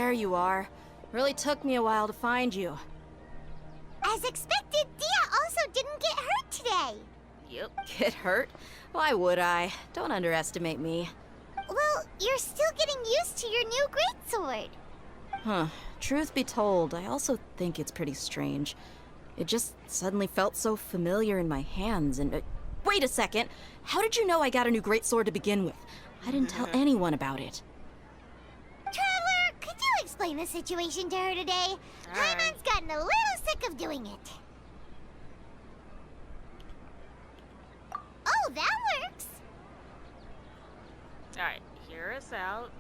there you are. Really took me a while to find you. As expected, Dia also didn't get hurt today. Yep. Get hurt? Why would I? Don't underestimate me. Well, you're still getting used to your new greatsword. Huh. Truth be told, I also think it's pretty strange. It just suddenly felt so familiar in my hands and... wait a second! How did you know I got a new greatsword to begin with? I didn't tell anyone about it. Traveler, could you explain the situation to her today? Paimon's gotten a little sick of doing it. Oh, that works! Alright, hear us out.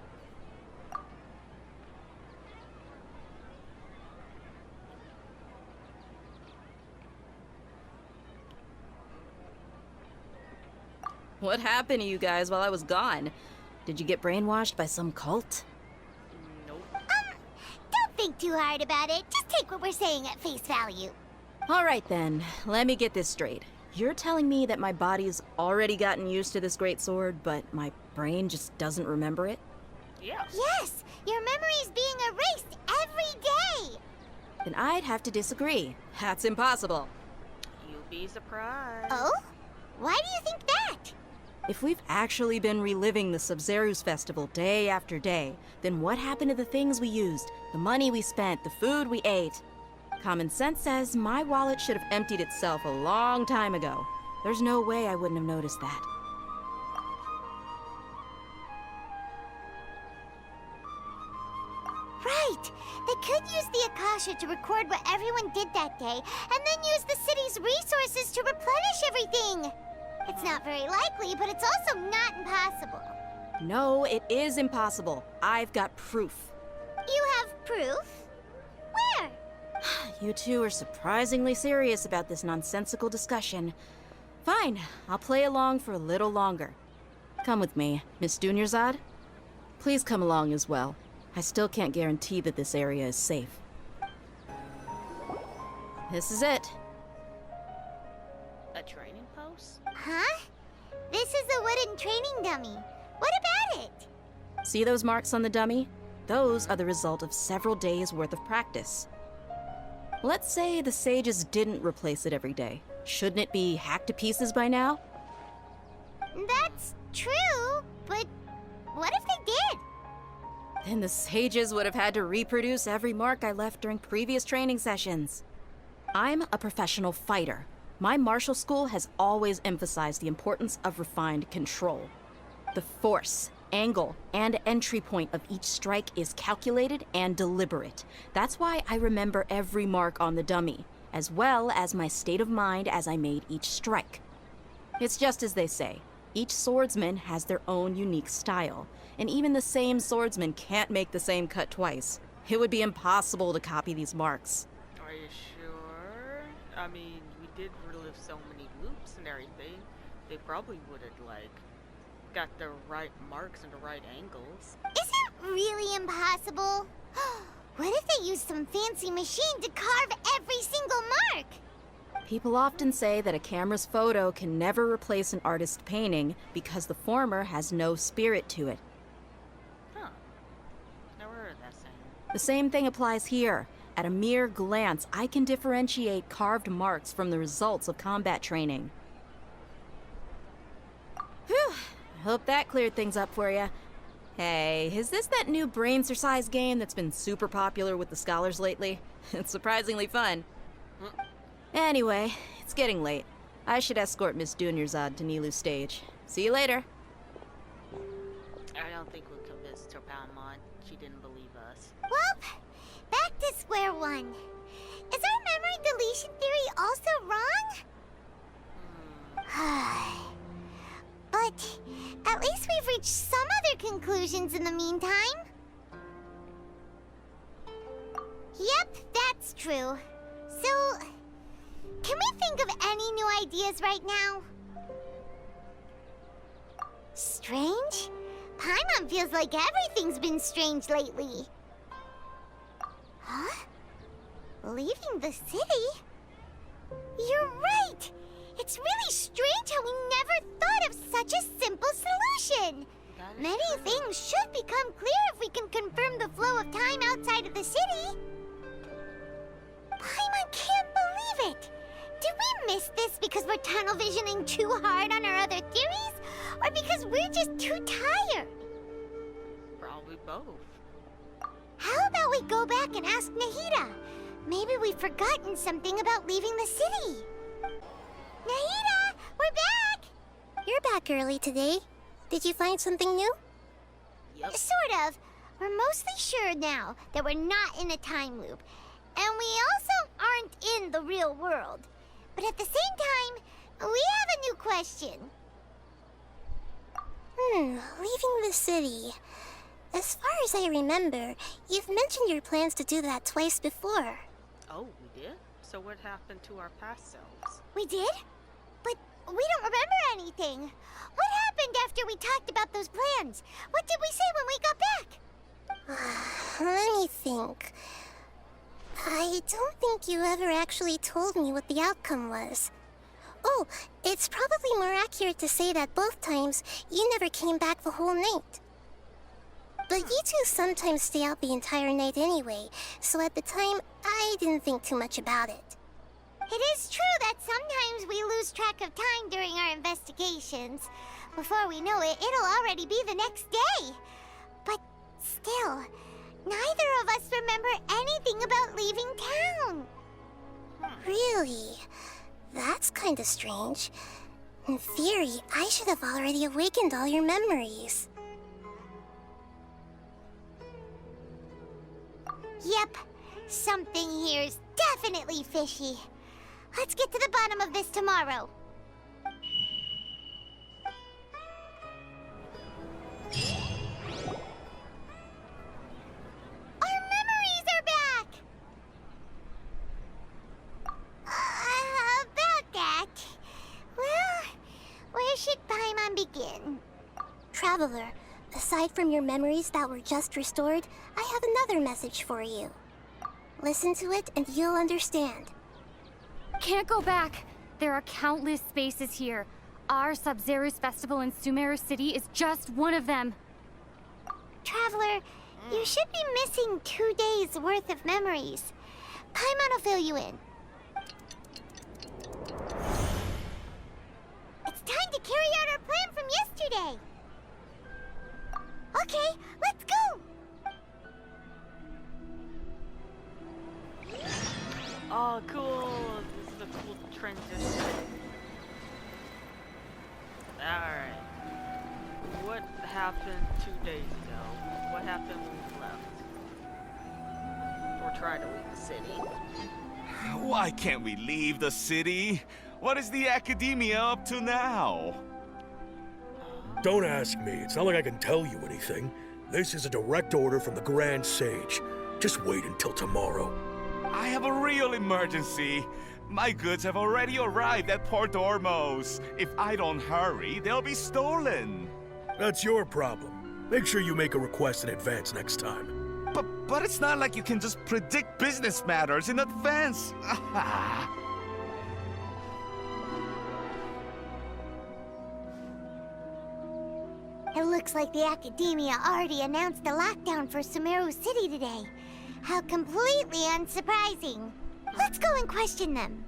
What happened to you guys while I was gone? Did you get brainwashed by some cult? Nope. Don't think too hard about it. Just take what we're saying at face value. Alright then, let me get this straight. You're telling me that my body's already gotten used to this greatsword, but my brain just doesn't remember it? Yeah. Yes, your memory's being erased every day. Then I'd have to disagree. That's impossible. You'll be surprised. Oh? Why do you think that? If we've actually been reliving the Sub-Zeru's festival day after day, then what happened to the things we used, the money we spent, the food we ate? Common sense says my wallet should have emptied itself a long time ago. There's no way I wouldn't have noticed that. Right. They could use the Akasha to record what everyone did that day, and then use the city's resources to replenish everything. It's not very likely, but it's also not impossible. No, it is impossible. I've got proof. You have proof? Where? You two are surprisingly serious about this nonsensical discussion. Fine, I'll play along for a little longer. Come with me, Miss Dunyarzad. Please come along as well. I still can't guarantee that this area is safe. This is it. A training post? Huh? This is a wooden training dummy. What about it? See those marks on the dummy? Those are the result of several days' worth of practice. Let's say the sages didn't replace it every day. Shouldn't it be hacked to pieces by now? That's true, but what if they did? Then the sages would have had to reproduce every mark I left during previous training sessions. I'm a professional fighter. My martial school has always emphasized the importance of refined control. The force, angle, and entry point of each strike is calculated and deliberate. That's why I remember every mark on the dummy, as well as my state of mind as I made each strike. It's just as they say, each swordsman has their own unique style, and even the same swordsman can't make the same cut twice. It would be impossible to copy these marks. Are you sure? I mean, we did relive so many loops and everything. They probably would have, like, got the right marks and the right angles. Is it really impossible? What if they used some fancy machine to carve every single mark? People often say that a camera's photo can never replace an artist's painting because the former has no spirit to it. Huh. Never heard that saying. The same thing applies here. At a mere glance, I can differentiate carved marks from the results of combat training. Whew. I hope that cleared things up for you. Hey, is this that new brain-exercise game that's been super popular with the scholars lately? It's surprisingly fun. Anyway, it's getting late. I should escort Miss Dunyarzad to Nilou's stage. See you later. I don't think we convinced her, Paimon. She didn't believe us. Well, back to square one. Is our memory deletion theory also wrong? But at least we've reached some other conclusions in the meantime. Yep, that's true. So, can we think of any new ideas right now? Strange? Paimon feels like everything's been strange lately. Huh? Leaving the city? You're right! It's really strange how we never thought of such a simple solution! That is Many true. things should become clear if we can confirm the flow of time outside of the city. Paimon can't believe it! Did we miss this because we're tunnel visioning too hard on our other theories? Or because we're just too tired? Probably both. How about we go back and ask Nahida? Maybe we've forgotten something about leaving the city. Nahida, we're back! You're back early today. Did you find something new? Yep. Sort of. We're mostly sure now that we're not in a time loop. And we also aren't in the real world. But at the same time, we have a new question. Leaving the city. As far as I remember, you've mentioned your plans to do that twice before. Oh, we did? So what happened to our past selves? We did? But we don't remember anything. What happened after we talked about those plans? What did we say when we got back? Let me think. I don't think you ever actually told me what the outcome was. Oh, it's probably more accurate to say that both times you never came back the whole night. But you two sometimes stay out the entire night anyway, so at the time, I didn't think too much about it. It is true that sometimes we lose track of time during our investigations. Before we know it, it'll already be the next day. But still, neither of us remember anything about leaving town. Really? That's kind of strange. In theory, I should have already awakened all your memories. Yep, something here's definitely fishy. Let's get to the bottom of this tomorrow. Our memories are back! About that. Well, where should Paimon begin? Traveler, aside from your memories that were just restored, I have another message for you. Listen to it and you'll understand. Can't go back. There are countless spaces here. Our Sub-Zero's festival in Sumeru City is just one of them. Traveler, you should be missing 2 days worth of memories. Paimon will fill you in. It's time to carry out our plan from yesterday. Okay, let's go! Oh, cool. This is a cool transition. Alright. What happened 2 days ago? What happened when we left? We're trying to leave the city. Why can't we leave the city? What is the academia up to now? Don't ask me. It's not like I can tell you anything. This is a direct order from the Grand Sage. Just wait until tomorrow. I have a real emergency. My goods have already arrived at Port Ormos. If I don't hurry, they'll be stolen. That's your problem. Make sure you make a request in advance next time. But it's not like you can just predict business matters in advance. It looks like the Academia already announced the lockdown for Sumeru City today. How completely unsurprising. Let's go and question them.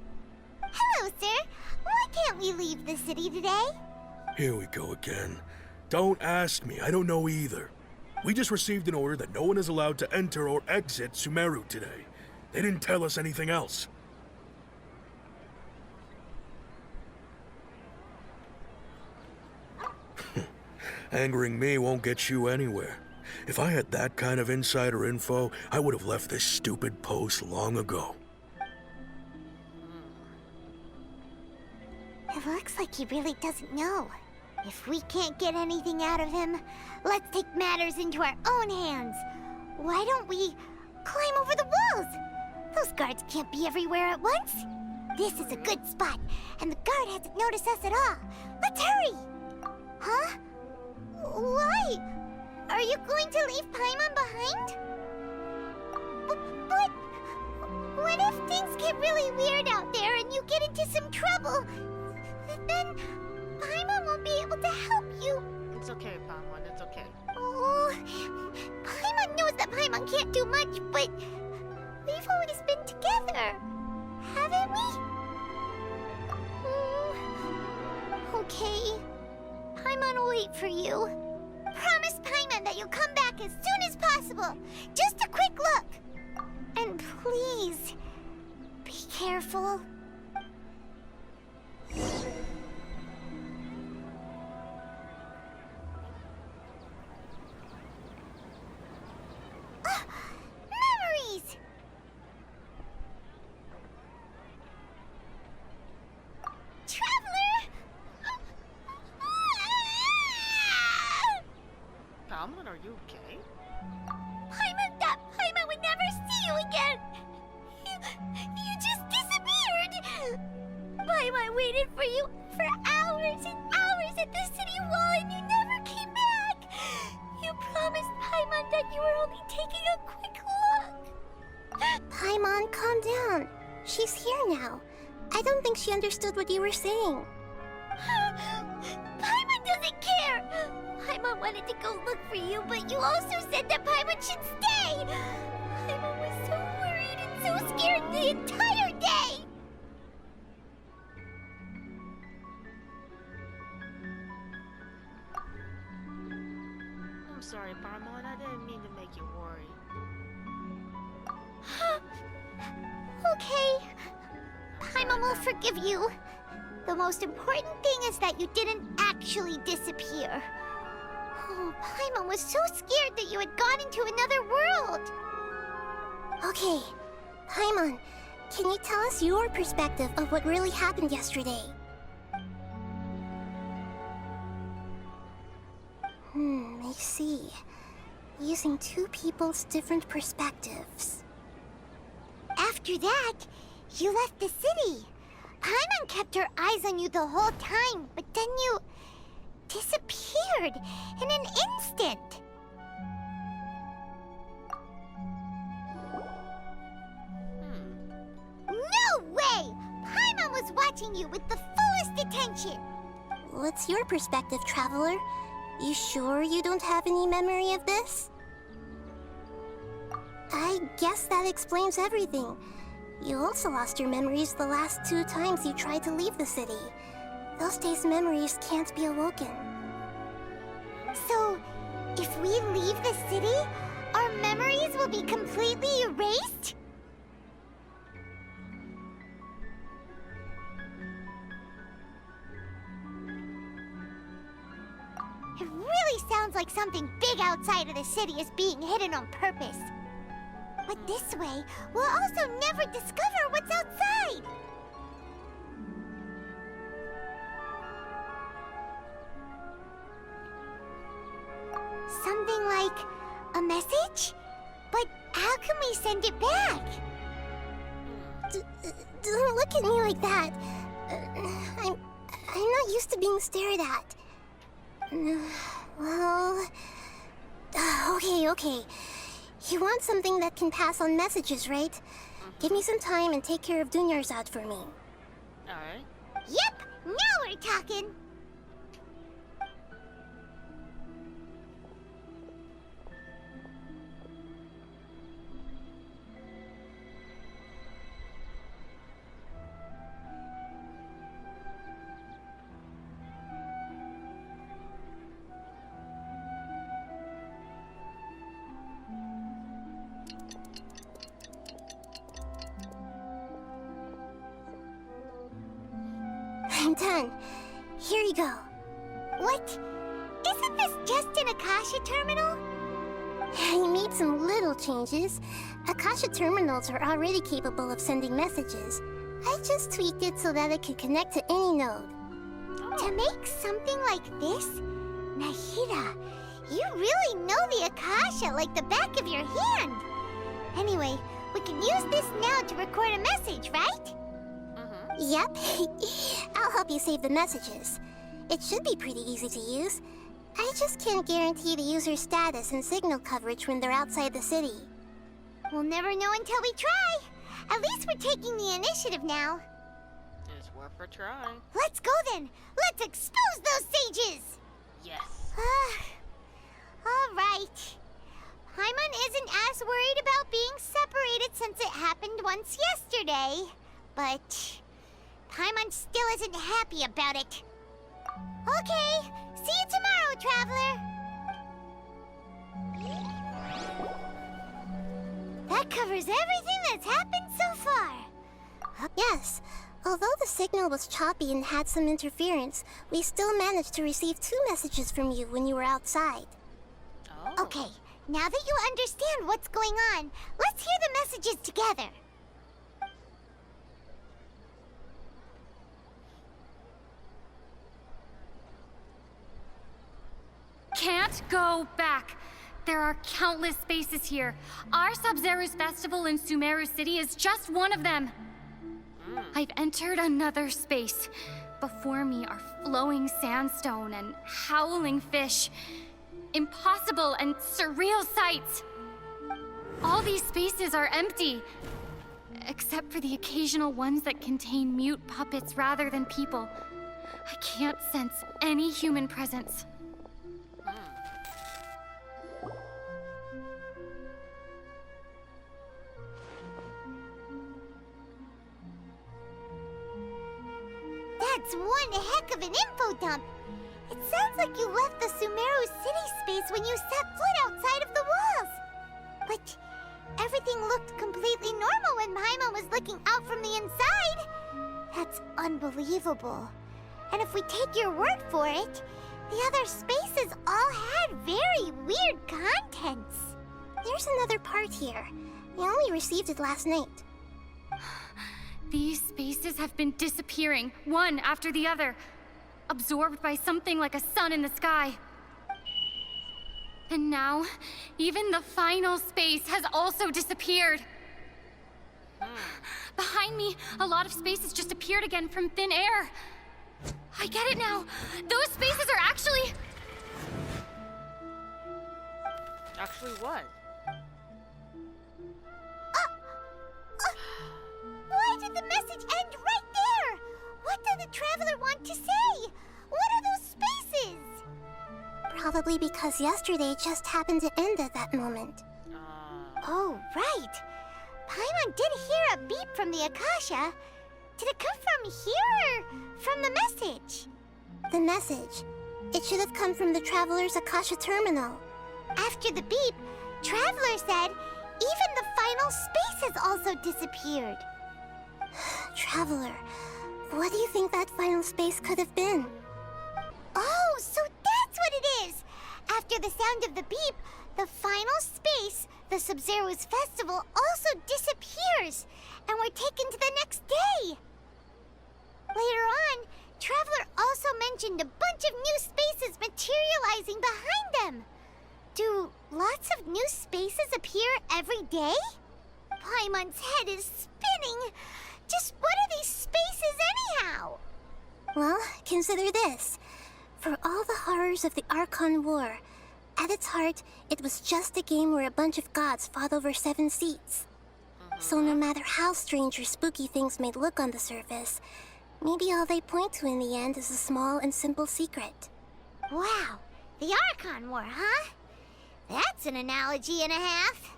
Hello, sir. Why can't we leave the city today? Here we go again. Don't ask me. I don't know either. We just received an order that no one is allowed to enter or exit Sumeru today. They didn't tell us anything else. Angering me won't get you anywhere. If I had that kind of insider info, I would have left this stupid post long ago. It looks like he really doesn't know. If we can't get anything out of him, let's take matters into our own hands. Why don't we climb over the walls? Those guards can't be everywhere at once. This is a good spot, and the guard hasn't noticed us at all. Let's hurry! Huh? Why? Are you going to leave Paimon behind? But what if things get really weird out there and you get into some trouble? Then Paimon won't be able to help you. It's okay, Paimon. It's okay. Paimon can't do much, but we've always been together, haven't we? Okay. Paimon will wait for you. Promise Paimon that you'll come back as soon as possible. Just a quick look. And please, be careful. Memories! Traveler! Paimon, are you okay? Paimon thought Paimon would never see you again! You just disappeared! Paimon waited for you for hours and hours at the city wall and you never came back! You promised Paimon that you were only taking a quick look! Paimon, calm down. She's here now. I don't think she understood what you were saying. Paimon doesn't care! Paimon wanted to go look for you, but you also said that Paimon should stay! Paimon was so worried and so scared the entire day! I'm sorry, Paimon. I didn't mean to make you worry. Okay. Paimon will forgive you. The most important thing is that you didn't actually disappear. Oh, Paimon was so scared that you had gone into another world. Okay, Paimon, can you tell us your perspective of what really happened yesterday? I see. Using two people's different perspectives. After that, you left the city. Paimon kept her eyes on you the whole time, but then you disappeared in an instant. No way! Paimon was watching you with the fullest attention. What's your perspective, Traveler? You sure you don't have any memory of this? I guess that explains everything. You also lost your memories the last 2 times you tried to leave the city. Those days' memories can't be awoken. So, if we leave the city, our memories will be completely erased? It really sounds like something big outside of the city is being hidden on purpose. But this way, we'll also never discover what's outside! Something like a message? But how can we send it back? Don't look at me like that. I'm not used to being stared at. Well... Okay. You want something that can pass on messages, right? Give me some time and take care of Dunyar's out for me. Alright. Yep! Now we're talking! I'm done. Here you go. What? Isn't this just an Akasha terminal? I made some little changes. Akasha terminals are already capable of sending messages. I just tweaked it so that it could connect to any node. To make something like this? Nahida, you really know the Akasha like the back of your hand. Anyway, we can use this now to record a message, right? Yep. I'll help you save the messages. It should be pretty easy to use. I just can't guarantee the user's status and signal coverage when they're outside the city. We'll never know until we try. At least we're taking the initiative now. It's worth a try. Let's go then. Let's expose those sages. Yes. All right. Paimon isn't as worried since it happened once yesterday. But Paimon still isn't happy about it. Okay, see you tomorrow, Traveler. That covers everything that's happened so far. Yes. Although the signal was choppy and had some interference, we still managed to receive 2 messages from you when you were outside. Oh. Okay, now that you understand what's going on, let's hear the messages together. Can't go back. There are countless spaces here. Our Sub-Zero's festival in Sumeru City is just one of them. I've entered another space. Before me are flowing sandstone and howling fish. Impossible and surreal sights. All these spaces are empty, except for the occasional ones that contain mute puppets rather than people. I can't sense any human presence. That's one heck of an info dump. It sounds like you left the Sumeru City space when you set foot outside of the walls. But everything looked completely normal when Paimon was looking out from the inside. That's unbelievable. And if we take your word for it, the other spaces all had very weird contents. There's another part here. We only received it last night. These spaces have been disappearing, one after the other, absorbed by something like a sun in the sky. And now, even the final space has also disappeared. Behind me, a lot of spaces just appeared again from thin air. I get it now. Those spaces are actually... Actually what? Why did the message end right there? What did the Traveler want to say? What are those spaces? Probably because yesterday just happened to end at that moment. Oh, right. Paimon did hear a beep from the Akasha. Did it come from here or from the message? The message. It should have come from the Traveler's Akasha terminal. After the beep, Traveler said even the final space has also disappeared. Traveler, what do you think that final space could have been? Oh, so that's what it is! After the sound of the beep, the final space, the Sub-Zero's festival, also disappears, and we're taken to the next day. Later on, Traveler also mentioned a bunch of new spaces materializing behind them. Do lots of new spaces appear every day? Paimon's head is spinning. Just what are these spaces anyhow? Well, consider this. For all the horrors of the Archon War, at its heart, it was just a game where a bunch of gods fought over 7 seats. So no matter how strange or spooky things may look on the surface, maybe all they point to in the end is a small and simple secret. Wow, the Archon War, huh? That's an analogy and a half.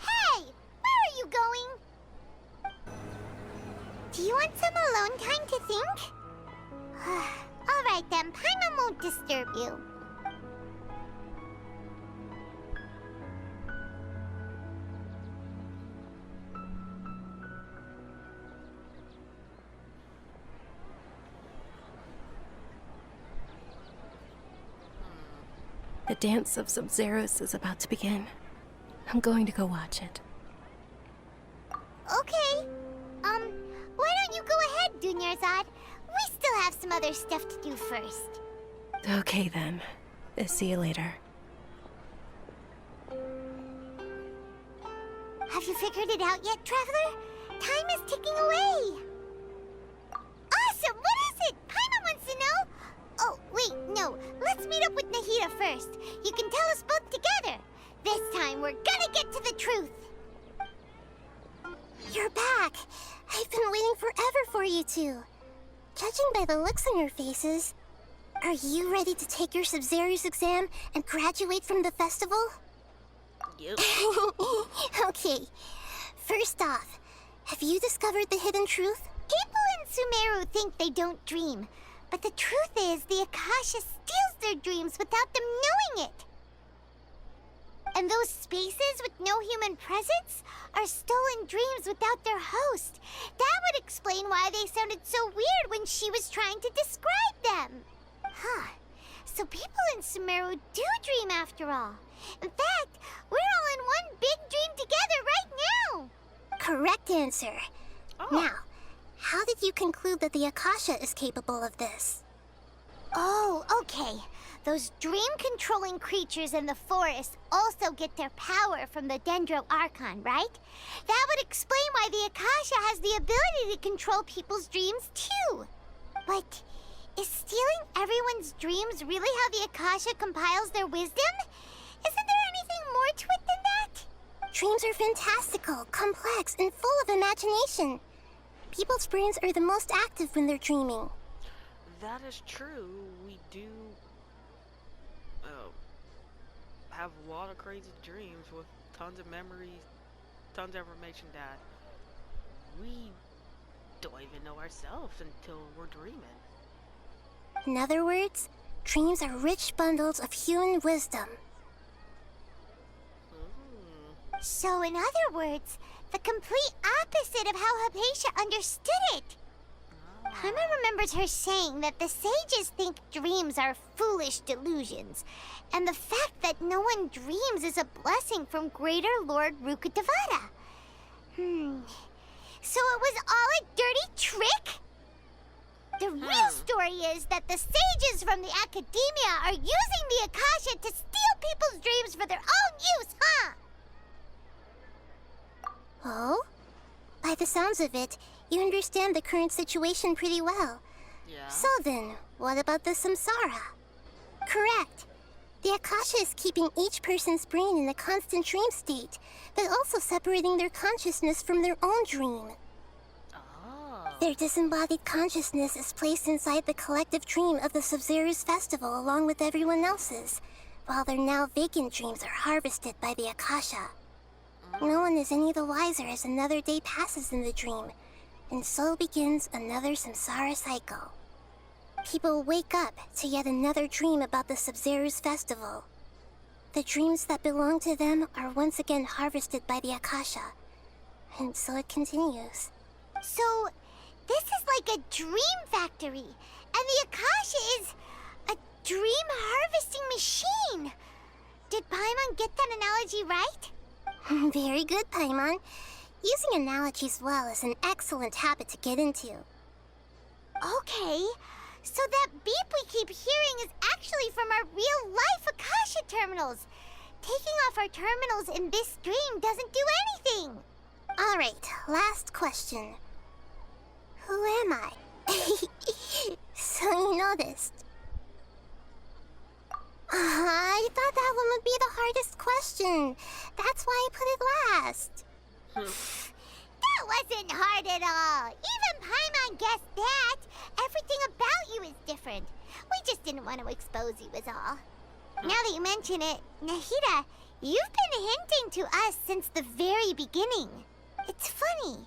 Hey, where are you going? Do you want some alone time to think? All right then, Paimon won't disturb you. The dance of Sub-Zeros is about to begin. I'm going to go watch it. Okay. Why don't you go ahead, Dunyarzad? We still have some other stuff to do first. Okay then. See you later. Have you figured it out yet, Traveler? Time is ticking away. Awesome! What is it? Paimon wants to know. Oh, wait, no. Let's meet up with Nahida first. You can tell us both together. This time, we're gonna get to the truth. You're back! I've been waiting forever for you two. Judging by the looks on your faces, Are you ready to take your Sub-Zero's exam and graduate from the festival? Yep. Okay. First off, have you discovered the hidden truth? People in Sumeru think they don't dream, but the truth is the Akasha steals their dreams without them knowing it. And those spaces with no human presence are stolen dreams without their host. That would explain why they sounded so weird when she was trying to describe them. Huh. So people in Sumeru do dream after all. In fact, we're all in one big dream together right now. Correct answer. Oh. Now, how did you conclude that the Akasha is capable of this? Oh, okay. Those dream-controlling creatures in the forest also get their power from the Dendro Archon, right? That would explain why the Akasha has the ability to control people's dreams, too. But is stealing everyone's dreams really how the Akasha compiles their wisdom? Isn't there anything more to it than that? Dreams are fantastical, complex, and full of imagination. People's brains are the most active when they're dreaming. That is true. We do have a lot of crazy dreams with tons of memories, tons of information that we don't even know ourselves until we're dreaming. In other words, dreams are rich bundles of human wisdom. So, in other words, the complete opposite of how Hypatia understood it. Paimon remembers her saying that the sages think dreams are foolish delusions, and the fact that no one dreams is a blessing from Greater Lord Rukkhadevata. So it was all a dirty trick? The real story is that the sages from the academia are using the Akasha to steal people's dreams for their own use, huh? Oh? By the sounds of it, you understand the current situation pretty well. Yeah. So then, what about the samsara? Correct. The Akasha is keeping each person's brain in a constant dream state, but also separating their consciousness from their own dream. Oh. Their disembodied consciousness is placed inside the collective dream of the Sub-Zero's festival along with everyone else's, while their now vacant dreams are harvested by the Akasha. No one is any the wiser as another day passes in the dream, and so begins another samsara cycle. People wake up to yet another dream about the Sub-Zero's festival. The dreams that belong to them are once again harvested by the Akasha, and so it continues. So, this is like a dream factory, and the Akasha is a dream harvesting machine. Did Paimon get that analogy right? Very good, Paimon. Using analogies well is an excellent habit to get into. Okay, so that beep we keep hearing is actually from our real-life Akasha terminals. Taking off our terminals in this dream doesn't do anything. All right, last question. Who am I? So you noticed. I thought that one would be the hardest question. That's why I put it last. That wasn't hard at all. Even Paimon guessed that. Everything about you is different. We just didn't want to expose you is all. Now that you mention it, Nahida, you've been hinting to us since the very beginning. It's funny.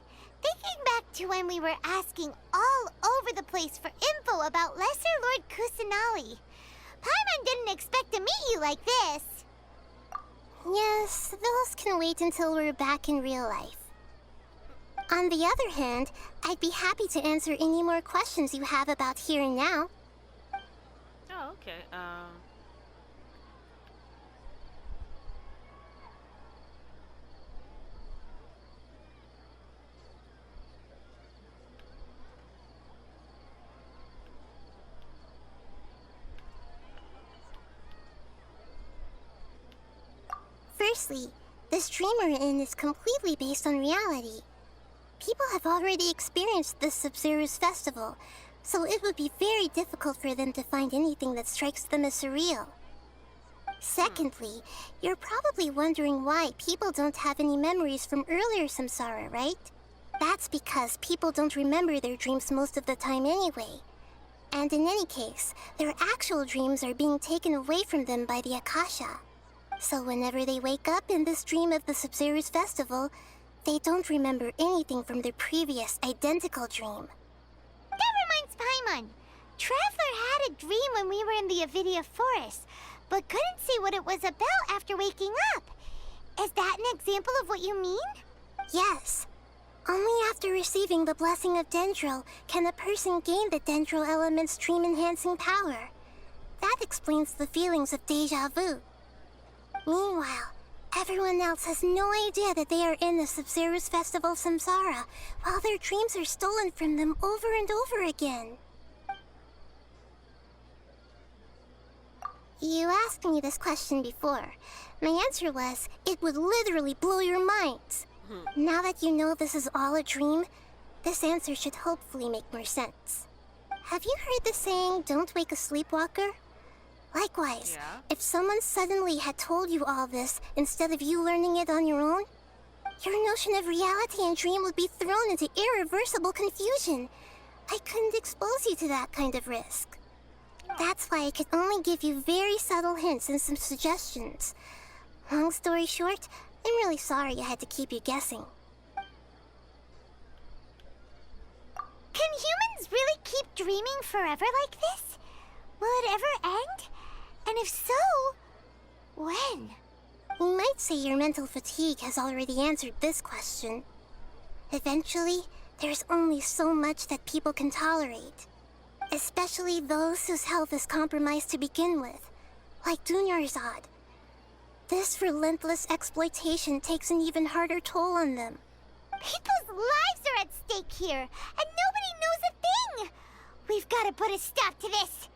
Thinking back to when we were asking all over the place for info about Lesser Lord Kusanali, Paimon didn't expect to meet you like this. Yes, those can wait until we're back in real life. On the other hand, I'd be happy to answer any more questions you have about here and now. Oh, okay. Firstly, this dream we're in is completely based on reality. People have already experienced the Sub-Zero's festival, so it would be very difficult for them to find anything that strikes them as surreal. Secondly, you're probably wondering why people don't have any memories from earlier samsara, right? That's because people don't remember their dreams most of the time anyway. And in any case, their actual dreams are being taken away from them by the Akasha. So whenever they wake up in this dream of the Sub-Zero's festival, they don't remember anything from their previous identical dream. That reminds Paimon. Traveler had a dream when we were in the Avidia Forest, but couldn't see what it was about after waking up. Is that an example of what you mean? Yes. Only after receiving the blessing of Dendril can a person gain the Dendril element's dream-enhancing power. That explains the feelings of deja vu. Meanwhile, everyone else has no idea that they are in the Sub-Zero's festival Samsara, while their dreams are stolen from them over and over again. You asked me this question before. My answer was, it would literally blow your minds. Now that you know this is all a dream, this answer should hopefully make more sense. Have you heard the saying, don't wake a sleepwalker? Likewise, Yeah. if someone suddenly had told you all this instead of you learning it on your own, your notion of reality and dream would be thrown into irreversible confusion. I couldn't expose you to that kind of risk. That's why I could only give you very subtle hints and some suggestions. Long story short, I'm really sorry I had to keep you guessing. Can humans really keep dreaming forever like this? Will it ever end? And if so, when? You might say your mental fatigue has already answered this question. Eventually, there's only so much that people can tolerate. Especially those whose health is compromised to begin with, like Dunyarzad. This relentless exploitation takes an even harder toll on them. People's lives are at stake here, and nobody knows a thing! We've got to put a stop to this!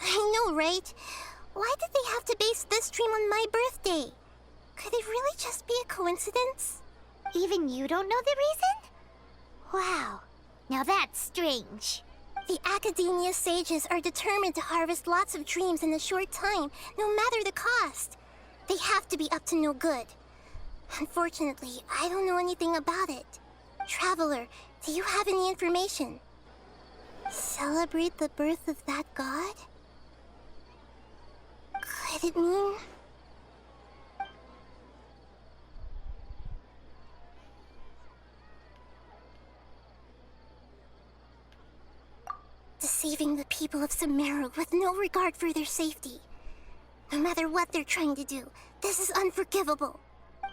I know, right? Why did they have to base this dream on my birthday? Could it really just be a coincidence? Even you don't know the reason? Wow, now that's strange. The Academia sages are determined to harvest lots of dreams in a short time, no matter the cost. They have to be up to no good. Unfortunately, I don't know anything about it. Traveler, do you have any information? Celebrate the birth of that god? Could it mean... deceiving the people of Sumeru with no regard for their safety. No matter what they're trying to do, this is unforgivable.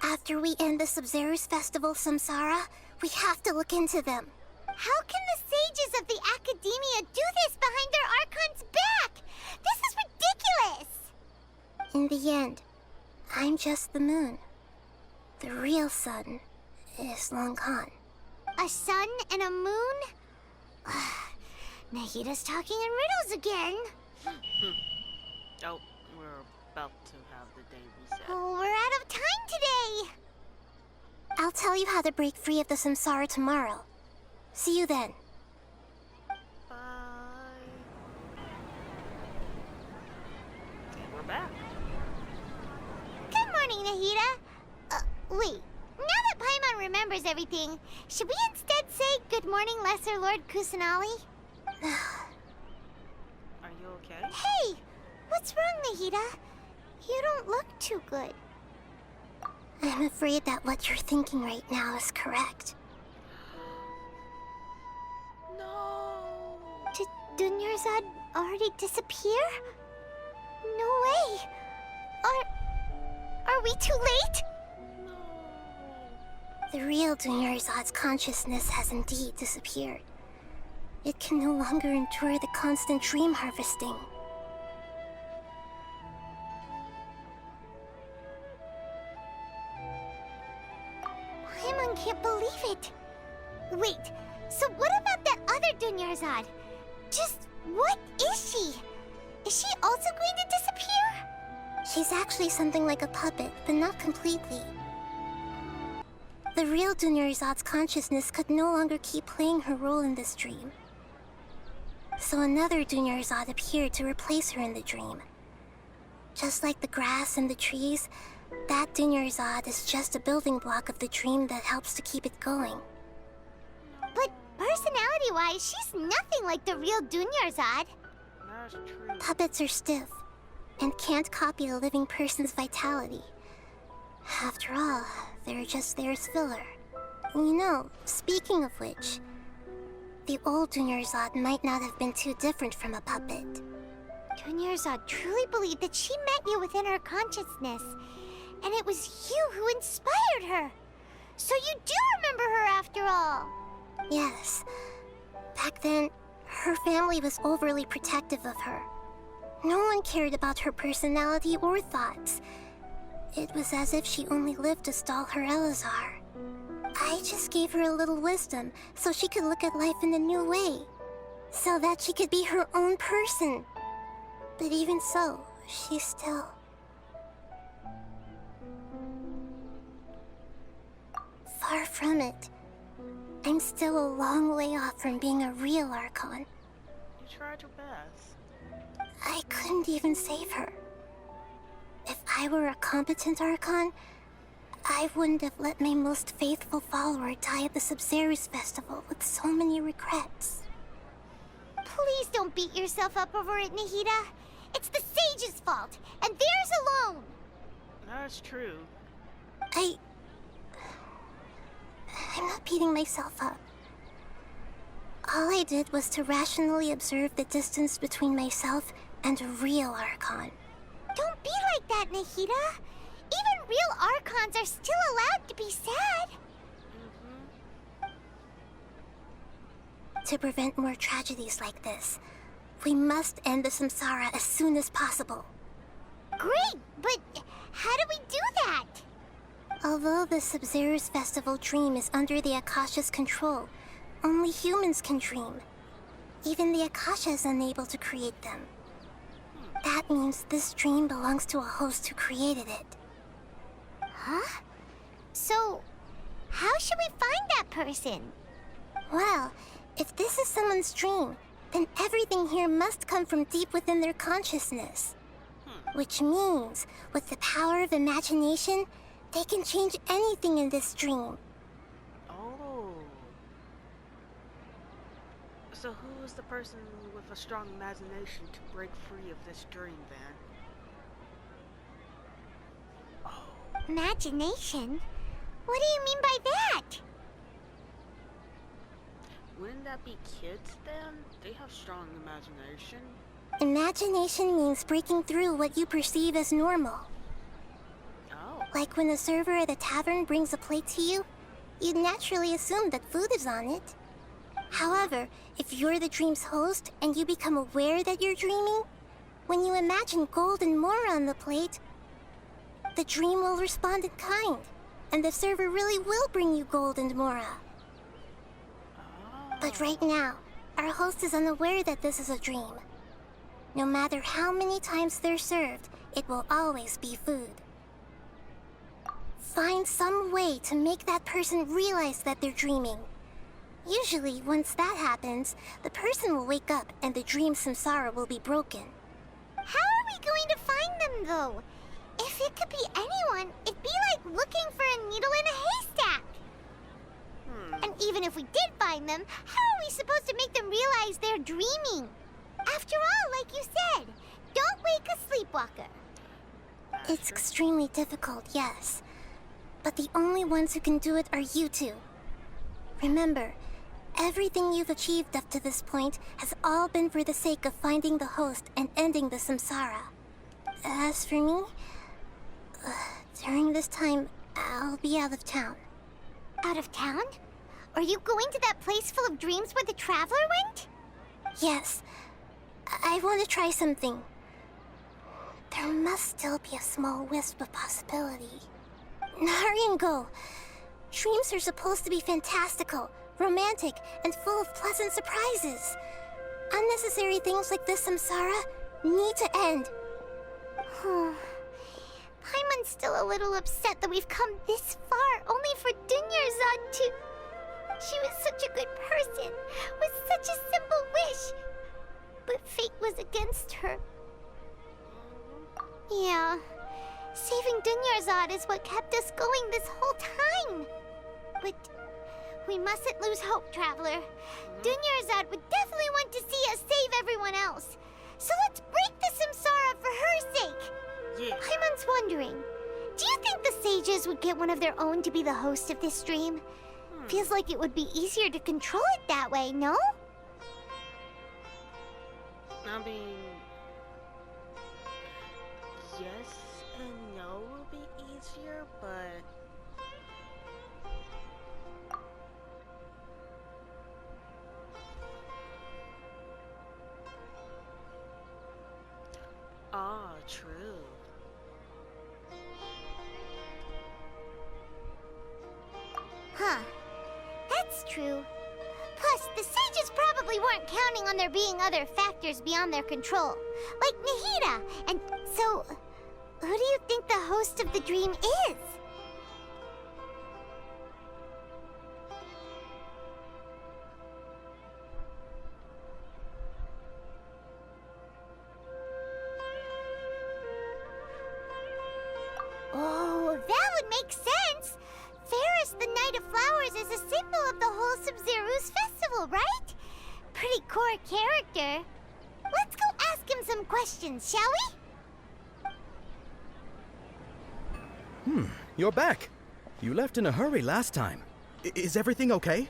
After we end the Sub-Zero's festival Samsara, we have to look into them. How can the sages of the Academia do this behind their Archon's back? This is ridiculous! In the end, I'm just the moon. The real sun is long gone. A sun and a moon? Nahida's talking in riddles again. Oh, we're about to have the day reset. Oh, we're out of time today. I'll tell you how to break free of the Samsara tomorrow. See you then. Bye. And we're back. Good morning, Nahida. Wait. Now that Paimon remembers everything, should we instead say good morning, Lesser Lord Kusanali? Are you okay? Hey! What's wrong, Nahida? You don't look too good. I'm afraid that what you're thinking right now is correct. No. Did Dunyarzad already disappear? No way! Are we too late? No. The real Dunyarzad's consciousness has indeed disappeared. It can no longer endure the constant dream harvesting. Paimon can't believe it. Wait, so what about that other Dunyarzad? Just what is she? Is she also going to disappear? She's actually something like a puppet, but not completely. The real Dunyarzad's consciousness could no longer keep playing her role in this dream. So another Dunyarzad appeared to replace her in the dream. Just like the grass and the trees, That Dunyarzad is just a building block of the dream that helps to keep it going. But personality-wise, she's nothing like the real Dunyarzad. That's true. Puppets are stiff and can't copy a living person's vitality. After all, they're just there as filler. You know, speaking of which, the old Dunyarzad might not have been too different from a puppet. Dunyarzad truly believed that she met you within her consciousness, and it was you who inspired her. So you do remember her after all. Yes. Back then, her family was overly protective of her. No one cared about her personality or thoughts. It was as if she only lived to stall her Elazar. I just gave her a little wisdom so she could look at life in a new way. So that she could be her own person. But even so, she's still... far from it. I'm still a long way off from being a real Archon. You tried your best. I couldn't even save her. If I were a competent Archon, I wouldn't have let my most faithful follower die at the Sub-Zerus Festival with so many regrets. Please don't beat yourself up over it, Nahida. It's the sage's fault, and theirs alone. That's true. I'm not beating myself up. All I did was to rationally observe the distance between myself and a real Archon. Don't be like that, Nahida. Even real Archons are still allowed to be sad. To prevent more tragedies like this, we must end the samsara as soon as possible. Great, but how do we do that? Although the Sub-Zerus Festival dream is under the Akasha's control, only humans can dream. Even the Akasha is unable to create them. That means this dream belongs to a host who created it. Huh? So, how should we find that person? Well, if this is someone's dream, then everything here must come from deep within their consciousness. Which means, with the power of imagination, they can change anything in this dream. Oh. So who is the person with a strong imagination to break free of this dream, then? Imagination? What do you mean by that? Wouldn't that be kids, then? They have strong imagination. Imagination means breaking through what you perceive as normal. Oh. Like when a server at a tavern brings a plate to you, you'd naturally assume that food is on it. However, if you're the dream's host and you become aware that you're dreaming, when you imagine gold and more on the plate, the dream will respond in kind, and the server really will bring you gold and mora. But right now, our host is unaware that this is a dream. No matter how many times they're served, it will always be food. Find some way to make that person realize that they're dreaming. Usually, once that happens, the person will wake up and the dream samsara will be broken. How are we going to find them, though? If it could be anyone, it'd be like looking for a needle in a haystack. And even if we did find them, how are we supposed to make them realize they're dreaming? After all, like you said, don't wake a sleepwalker. It's extremely difficult, yes. But the only ones who can do it are you two. Remember, everything you've achieved up to this point has all been for the sake of finding the host and ending the samsara. As for me, during this time, I'll be out of town. Out of town? Are you going to that place full of dreams where the Traveler went? Yes. I want to try something. There must still be a small wisp of possibility. Hurry and go. Dreams are supposed to be fantastical, romantic, and full of pleasant surprises. Unnecessary things like this samsara need to end. Paimon's still a little upset that we've come this far only for Dunyarzad to... She was such a good person, with such a simple wish. But fate was against her. Yeah, Saving Dunyarzad is what kept us going this whole time. But we mustn't lose hope, Traveler. Dunyarzad would definitely want to see us save everyone else. So let's break the Samsara for her sake. Yeah. Paimon's wondering, do you think the sages would get one of their own to be the host of this stream? Feels like it would be easier to control it that way, no? I mean, yes and no will be easier, but true. Huh. That's true. Plus, the sages probably weren't counting on there being other factors beyond their control, like Nahida. And so, who do you think the host of the dream is? Oh, that would make sense. Ferris, the Knight of Flowers, is a symbol of the whole Sub-Zeru's festival, right? Pretty core character. Let's go ask him some questions, shall we? You're back. You left in a hurry last time. Is everything okay?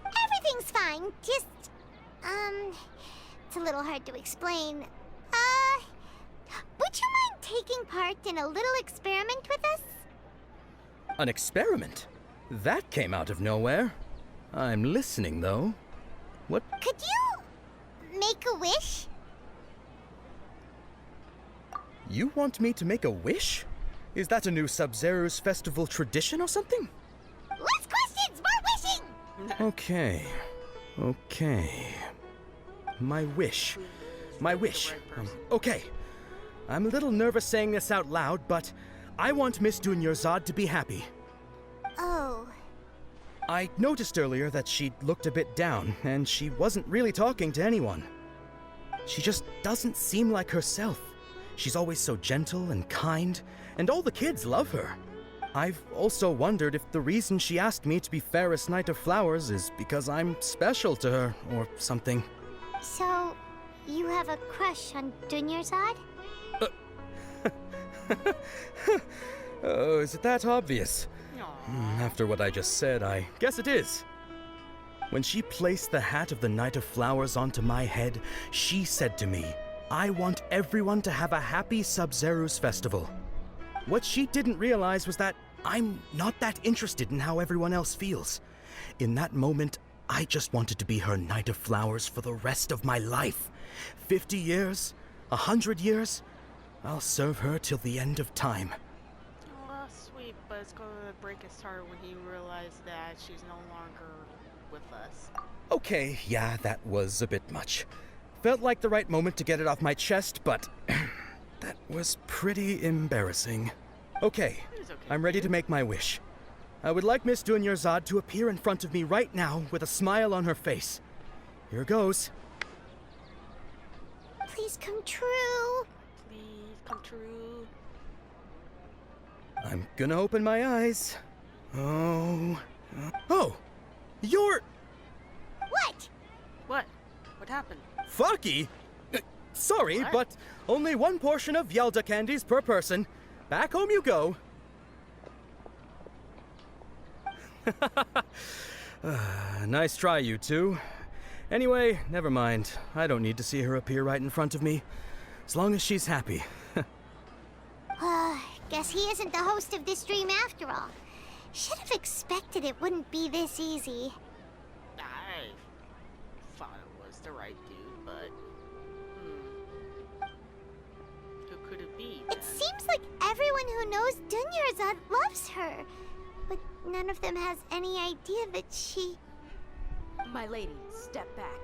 Everything's fine, just... it's a little hard to explain. Would you mind taking part in a little experiment with us? An experiment? That came out of nowhere. I'm listening, though. What? Could you make a wish? You want me to make a wish? Is that a new Sub-Zeru's festival tradition or something? Less questions, more wishing! Okay. My wish. Okay. I'm a little nervous saying this out loud, but I want Miss Dunyarzad to be happy. Oh. I noticed earlier that she looked a bit down, and she wasn't really talking to anyone. She just doesn't seem like herself. She's always so gentle and kind, and all the kids love her. I've also wondered if the reason she asked me to be Ferris Knight of Flowers is because I'm special to her, or something. So, you have a crush on Dunyarzad? Oh, is it that obvious? Aww. After what I just said, I guess it is. When she placed the hat of the Knight of Flowers onto my head, she said to me, I want everyone to have a happy Sub-Zeru's festival. What she didn't realize was that I'm not that interested in how everyone else feels. In that moment, I just wanted to be her Knight of Flowers for the rest of my life. 50 years? 100 years? I'll serve her till the end of time. Oh, sweet, but it's gonna break his heart when he realized that she's no longer with us. Okay, yeah, that was a bit much. Felt like the right moment to get it off my chest, but that was pretty embarrassing. Okay, It's okay. I'm ready to make my wish. I would like Miss Dunyarzad to appear in front of me right now with a smile on her face. Here goes. Please come true. Please come true. I'm gonna open my eyes. Oh, you're What? What? What happened? Fucky? Sorry, What? but only one portion of Yelda candies per person. Back home you go. Nice try, you two. Anyway, never mind. I don't need to see her appear right in front of me. As long as she's happy. Guess he isn't the host of this dream after all. Should have expected it wouldn't be this easy. I thought it was the right dude, but who could it be? It seems like everyone who knows Dunyarzad loves her, but none of them has any idea that she... My lady, step back.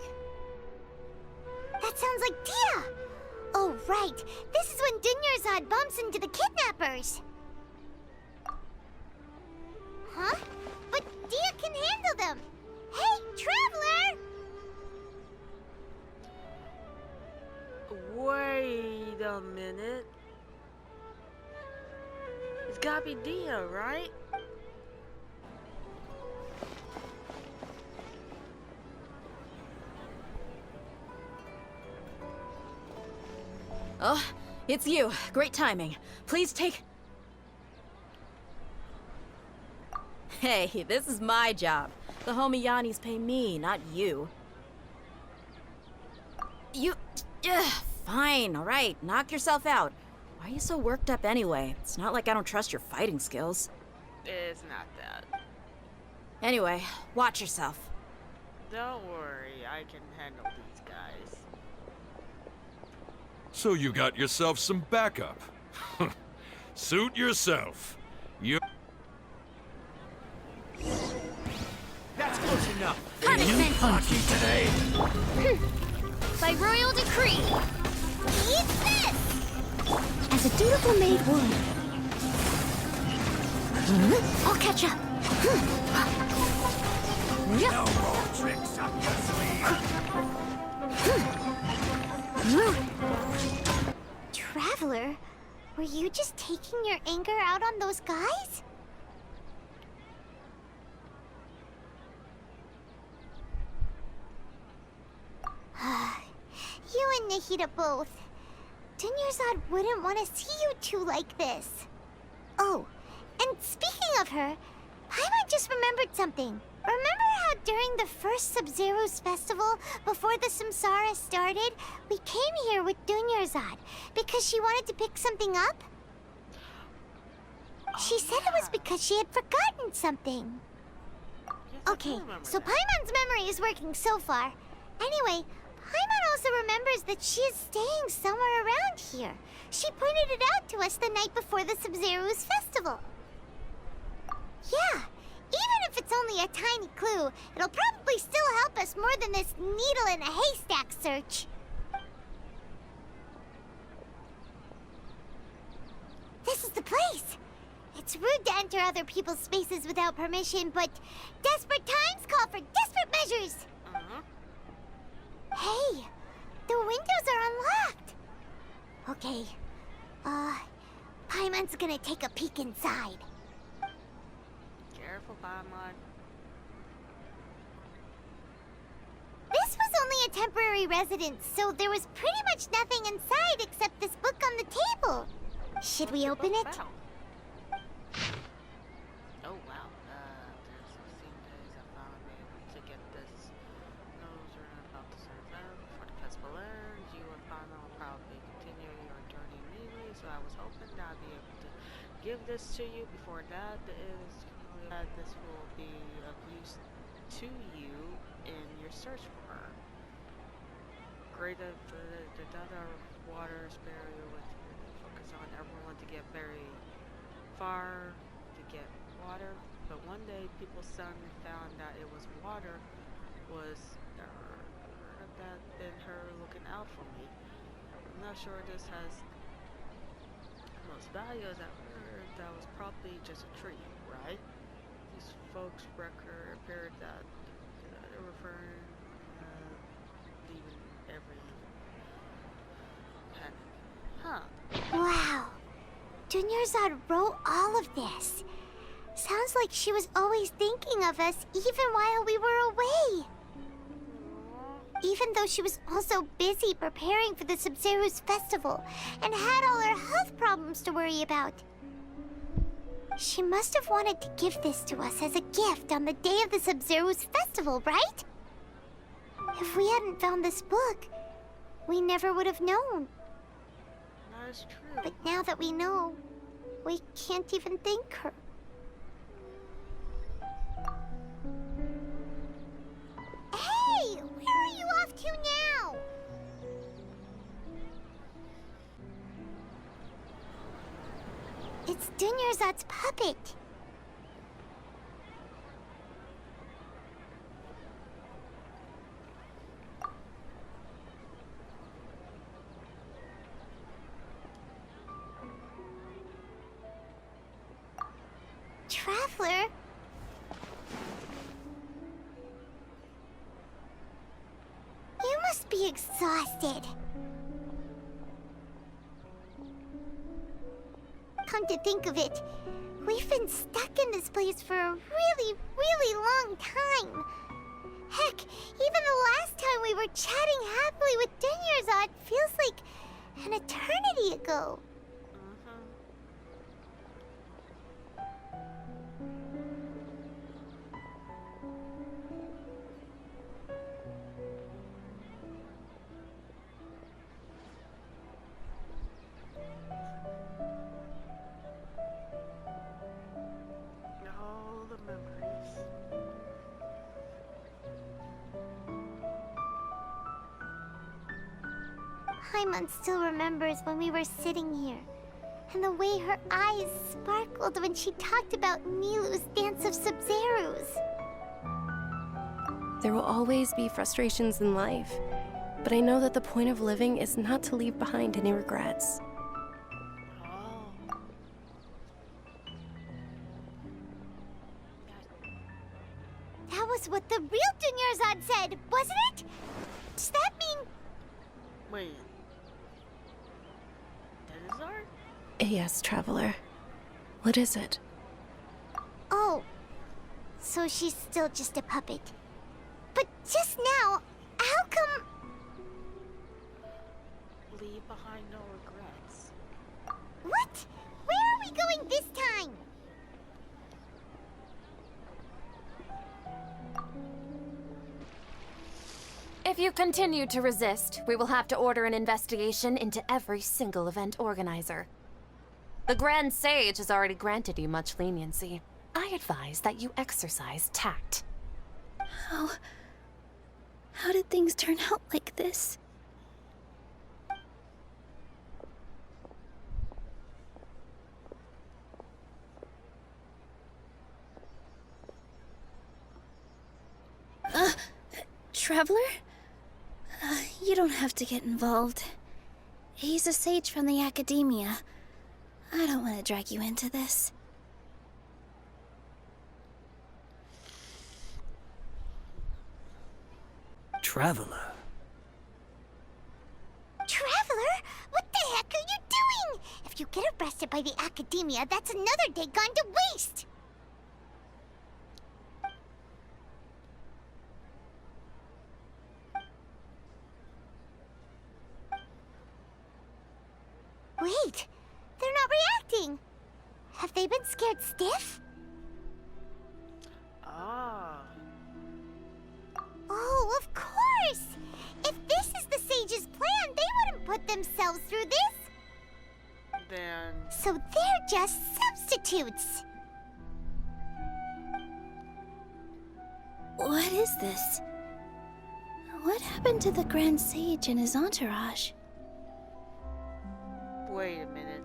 That sounds like Dia! Oh, right. This is when Dunyarzad bumps into the kidnappers. Huh? But Dia can handle them. Hey, Traveler! Wait a minute. It's gotta be Dia, right? Oh, it's you. Great timing. Please take... Hey, this is my job. The homie Yanni's pay me, not you. You... fine, alright. Knock yourself out. Why are you so worked up anyway? It's not like I don't trust your fighting skills. It's not that. Anyway, watch yourself. Don't worry, I can handle these guys. So you got yourself some backup. Suit yourself. You... That's close enough. Punishment! Funky today. By royal decree! Eat this! As a dutiful maid would. I'll catch up. No more tricks up your sleeve. Traveler, were you just taking your anger out on those guys? You and Nahida both. Dunyarzad wouldn't want to see you two like this. Oh, and speaking of her, Paimon just remembered something. Remember how during the first Sub-Zero's festival, before the Samsara started, we came here with Dunyarzad because she wanted to pick something up? She said it was because she had forgotten something. Yes, I do Okay, remember so that. Paimon's memory is working so far. Anyway, Paimon also remembers that she is staying somewhere around here. She pointed it out to us the night before the Sub-Zero's festival. Yeah, even if it's only a tiny clue, it'll probably still help us more than this needle in a haystack search. This is the place. It's rude to enter other people's spaces without permission, but desperate times call for desperate measures. Hey, the windows are unlocked. Okay, Paimon's gonna take a peek inside. Careful, Paimon. This was only a temporary residence, so there was pretty much nothing inside except this book on the table. Should we open it? Wow. Oh wow, there's 16 days I finally been able to get this. Knows we're about to serve them before the festival ends. You and Paimon will probably continue your journey immediately, so I was hoping that I'd be able to give this to you before that is that this will be of use to you in your search for her. Great of the data water barrier with focus on everyone to get very far to get water, but one day people's son found that it was water was that been her looking out for me. I'm not sure this has the most value that that was probably just a tree, right? These folks record appeared that they're referring leaving every penny. Huh. Wow. Dunyarzad wrote all of this. Sounds like she was always thinking of us even while we were away. Even though she was also busy preparing for the Sub-Zero's festival and had all her health problems to worry about. She must have wanted to give this to us as a gift on the day of the Sub-Zero's festival, right? If we hadn't found this book, we never would have known. That is true. But now that we know, we can't even thank her. Hey! Where are you off to now? It's Dunyarzad's puppet. Traveler? You must be exhausted. come to think of it, we've been stuck in this place for a really, really long time. Heck, even the last time we were chatting happily with Denyerzad feels like an eternity ago. All the memories. Paimon still remembers when we were sitting here, and the way her eyes sparkled when she talked about Nilou's dance of Sub-Zerus. There will always be frustrations in life, but I know that the point of living is not to leave behind any regrets. Oh. That was what the real Denyerzad said, wasn't it? Does that mean... Wait. Denyerzad? Yes, Traveler. What is it? Oh, so she's still just a puppet. But just now, how come... Leave behind no regrets. What? Where are we going this time? If you continue to resist, we will have to order an investigation into every single event organizer. The Grand Sage has already granted you much leniency. I advise that you exercise tact. How did things turn out like this? Traveler? You don't have to get involved. He's a sage from the Academia. I don't want to drag you into this. Traveler? Traveler? What the heck are you doing? If you get arrested by the Academia, that's another day gone to waste! Wait, they're not reacting. Have they been scared stiff? Ah. Oh, of course! If this is the Sage's plan, they wouldn't put themselves through this. Then... So they're just substitutes. What is this? What happened to the Grand Sage and his entourage? Wait a minute.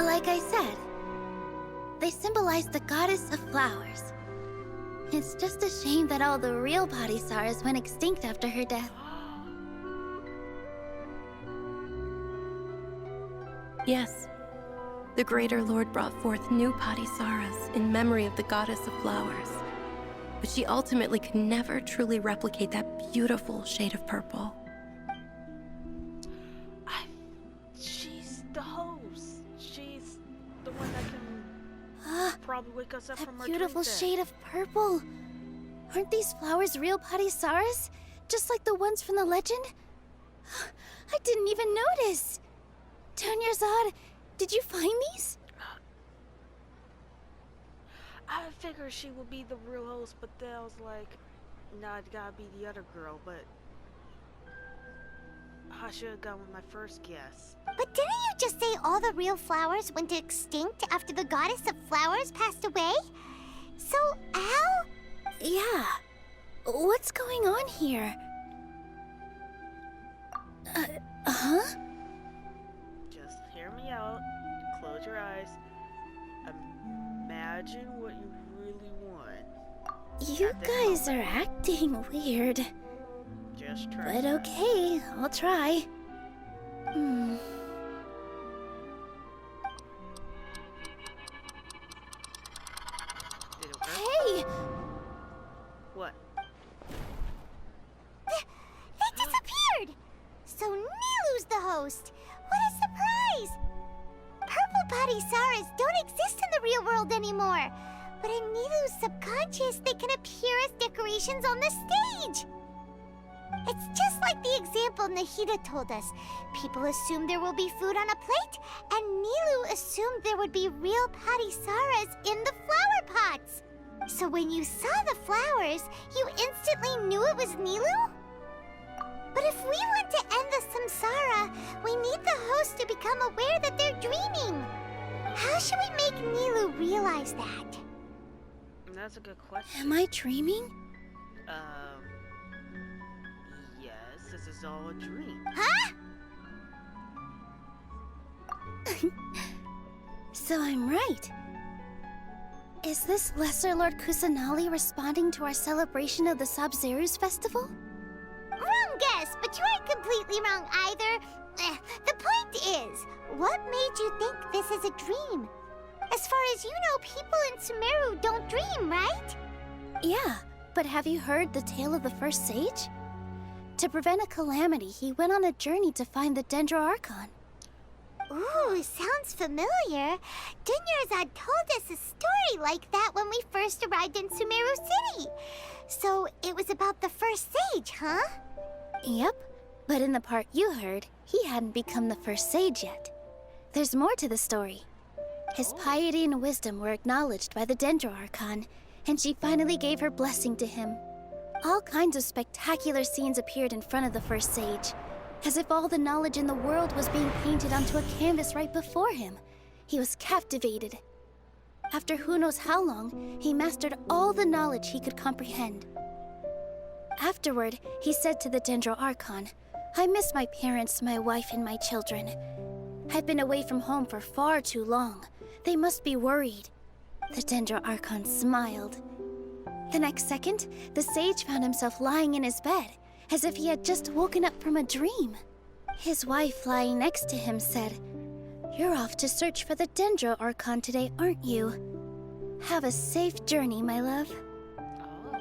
Like I said, they symbolize the goddess of flowers. It's just a shame that all the real Padisars went extinct after her death. Yes. The Greater Lord brought forth new Padisaras in memory of the goddess of flowers. But she ultimately could never truly replicate that beautiful shade of purple. She's the host. She's the one that can probably wake us up from That our beautiful dream shade of purple. Aren't these flowers real Padisaras? Just like the ones from the legend? I didn't even notice. Denyerzad, did you find these? I figured she would be the real host, but then I was like, nah, it gotta be the other girl, but I should have gone with my first guess. But didn't you just say all the real flowers went extinct after the goddess of flowers passed away? So, how? Yeah. What's going on here? Huh? Just hear me out. Close your eyes. Imagine what you really want. You guys are acting weird. Just try. But okay, I'll try. Did it work? Hey! What? host. What a surprise! Purple Padisaras don't exist in the real world anymore. But in Nilou's subconscious, they can appear as decorations on the stage. It's just like the example Nahida told us. People assumed there will be food on a plate, and Nilou assumed there would be real Padisaras in the flower pots. So when you saw the flowers, you instantly knew it was Nilou? But if we want to end the samsara, we need the host to become aware that they're dreaming. How should we make Nilou realize that? That's a good question. Am I dreaming? Yes, this is all a dream. Huh? So I'm right. Is this Lesser Lord Kusanali responding to our celebration of the Sub-Zerus festival? Wrong guess, but you aren't completely wrong either. The point is, what made you think this is a dream? As far as you know, people in Sumeru don't dream, right? Yeah, but have you heard the tale of the first sage? To prevent a calamity, he went on a journey to find the Dendro Archon. Ooh, sounds familiar. Dunyarzad told us a story like that when we first arrived in Sumeru City. So it was about the first sage, huh? Yep, but in the part you heard, he hadn't become the first sage yet. There's more to the story. His piety and wisdom were acknowledged by the Dendro Archon, and she finally gave her blessing to him. All kinds of spectacular scenes appeared in front of the first sage, as if all the knowledge in the world was being painted onto a canvas right before him. He was captivated. After who knows how long, he mastered all the knowledge he could comprehend. Afterward, he said to the Dendro Archon, "I miss my parents, my wife, and my children. I've been away from home for far too long. They must be worried." The Dendro Archon smiled. The next second, the sage found himself lying in his bed, as if he had just woken up from a dream. His wife, lying next to him, said, "You're off to search for the Dendro Archon today, aren't you? Have a safe journey, my love."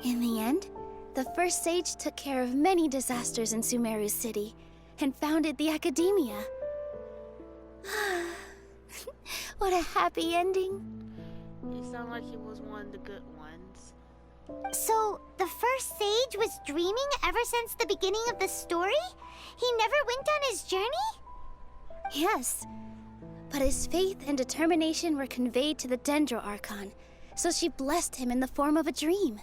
In the end, the first sage took care of many disasters in Sumeru City and founded the Academia. What a happy ending. He sounded like he was one of the good ones. So, the first sage was dreaming ever since the beginning of the story? He never went on his journey? Yes, but his faith and determination were conveyed to the Dendro Archon, so she blessed him in the form of a dream.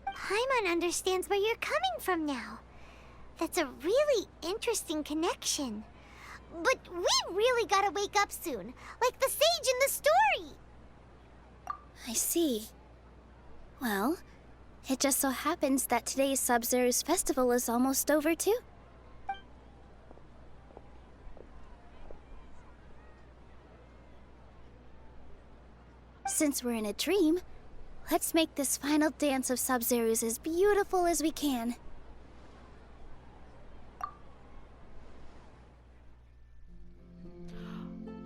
Paimon understands where you're coming from now. That's a really interesting connection. But we really gotta wake up soon, like the sage in the story. I see. Well, it just so happens that today's Sub-Zerus festival is almost over too. Since we're in a dream, let's make this final dance of Sub-Zerus as beautiful as we can.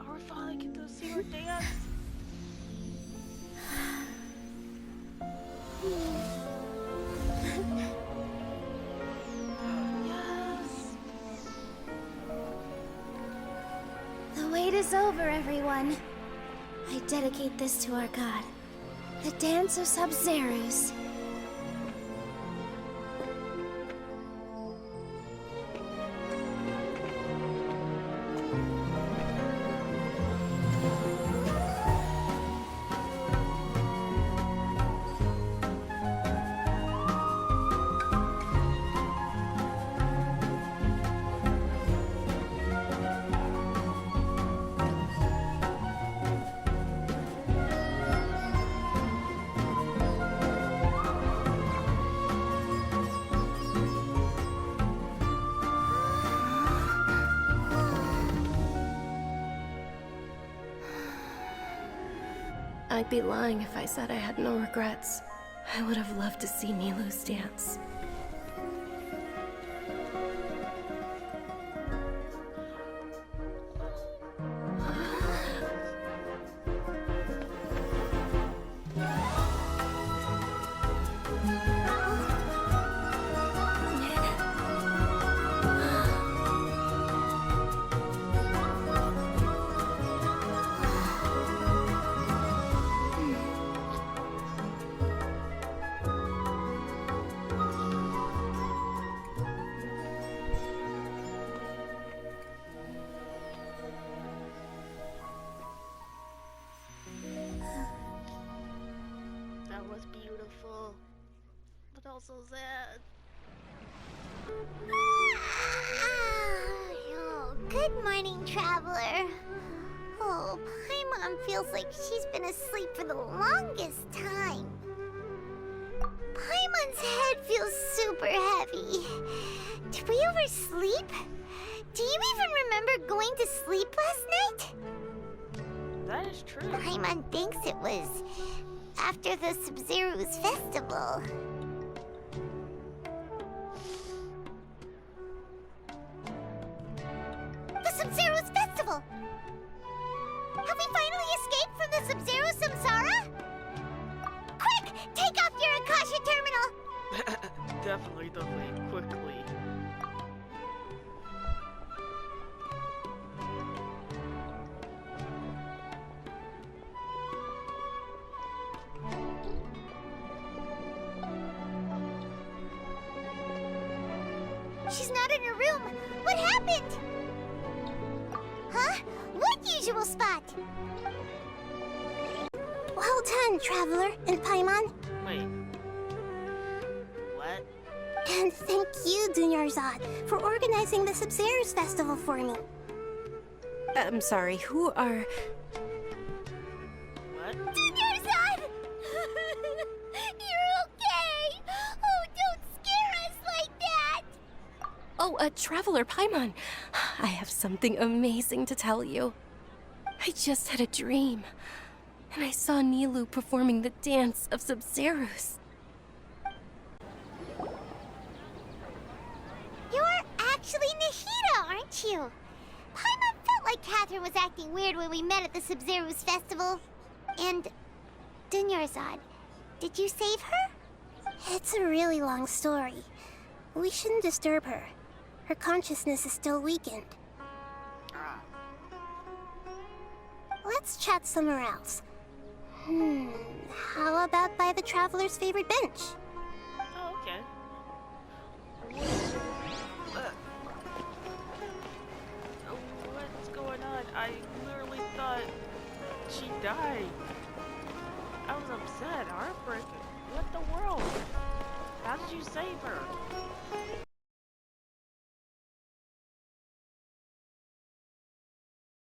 Are we finally get to see her dance? Yes. The wait is over, everyone. I dedicate this to our god, the dance of Sub-Zerus. I'd be lying if I said I had no regrets. I would have loved to see Nilou's dance. beautiful, but also sad. Oh, good morning, traveler. Oh, Paimon feels like she's been asleep for the longest time. Paimon's head feels super heavy. Did we oversleep? Do you even remember going to sleep last night? That is true. Paimon thinks it was after the Sub-Zero's festival. The Sub-Zero's festival! Have we finally escaped from the Sub-Zero Samsara? Quick! Take off your Akasha terminal! Definitely, quickly. She's not in her room. What happened? Huh? What usual spot? Well done, Traveler and Paimon. Wait. What? And thank you, Dunyarzad, for organizing the Sub-Zero's festival for me. I'm sorry, who are... What? Dunyarzad! You're okay! Oh, don't scare us like that! Oh, Traveler Paimon. I have something amazing to tell you. I just had a dream, and I saw Nilou performing the dance of Sub-Zeros. You're actually Nahida, aren't you? Paimon felt like Catherine was acting weird when we met at the Sub-Zero's festival. And Dunyarzad, did you save her? It's a really long story. We shouldn't disturb her. Her consciousness is still weakened. Let's chat somewhere else. How about by the Traveler's favorite bench? Oh, okay. What's going on? I literally thought she died. I was upset, heartbroken. What the world? How did you save her?